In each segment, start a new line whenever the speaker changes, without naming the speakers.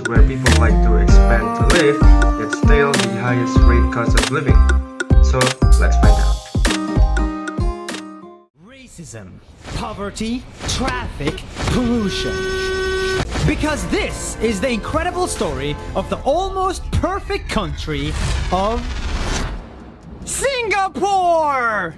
where people like to expand to live, yet still the highest rate cost of living. So let's find out.
Racism, poverty, traffic, pollution. Because this is the incredible story of the almost perfect country of Singapore!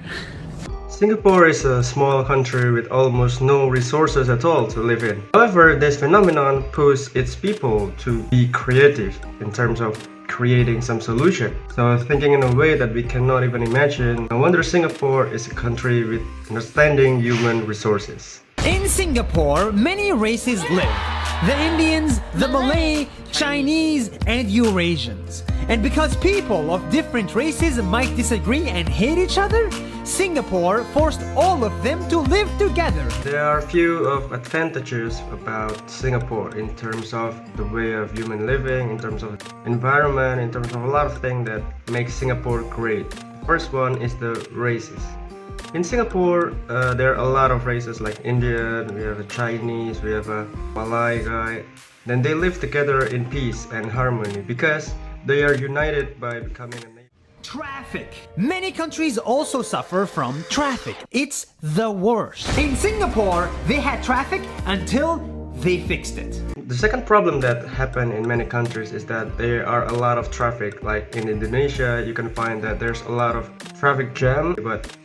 Singapore is a small country with almost no resources at all to live in. However, this phenomenon pushes its people to be creative in terms of creating some solution. So thinking in a way that we cannot even imagine, no wonder Singapore is a country with understanding human resources.
In Singapore, many races live. The Indians, the Malay, Chinese, and Eurasians. And because people of different races might disagree and hate each other, Singapore forced all of them to live together.
There are few of advantages about Singapore in terms of the way of human living, in terms of environment, in terms of a lot of things that make Singapore great. The first one is the races. In Singapore, there are a lot of races like Indian, we have a Chinese, we have a Malay guy. Then they live together in peace and harmony because they are united by becoming a nation.
Traffic. Many countries also suffer from traffic. It's the worst. In Singapore, they had traffic until they fixed it.
The second problem that happened in many countries is that there are a lot of traffic. Like in Indonesia, you can find that there's a lot of traffic jam, but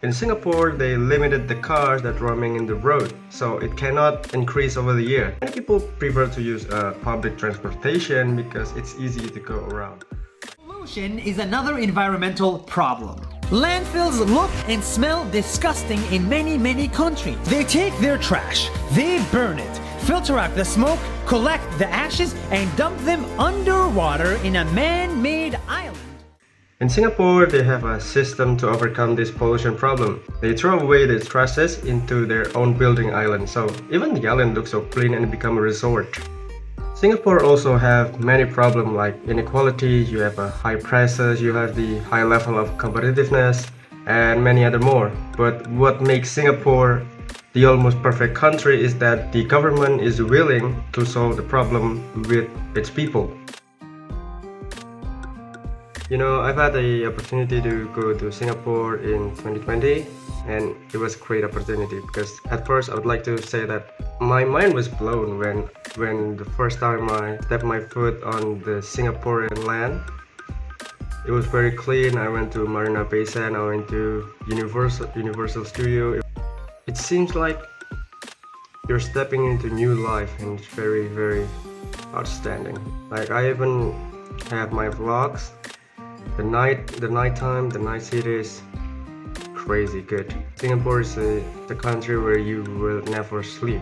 in Singapore, they limited the cars that roaming in the road, so it cannot increase over the year. Many people prefer to use public transportation because it's easy to go around.
Pollution is another environmental problem. Landfills look and smell disgusting in many countries. They take their trash, they burn it, filter out the smoke, collect the ashes, and dump them underwater in a man-made island.
In Singapore, they have a system to overcome this pollution problem. They throw away the trashes into their own building island, so even the island looks so clean and become a resort. Singapore also have many problems like inequality, you have high prices, you have the high level of competitiveness, and many other more. But what makes Singapore the almost perfect country is that the government is willing to solve the problem with its people. You know, I've had the opportunity to go to Singapore in 2020 and it was a great opportunity because at first I would like to say that my mind was blown when the first time I stepped my foot on the Singaporean land. It was very clean. I went to Marina Bay Sands, I went to Universal Studio. It seems like you're stepping into new life and it's very outstanding. Like I even have my vlogs. The nighttime, the night city is crazy good. Singapore is the country where you will never sleep.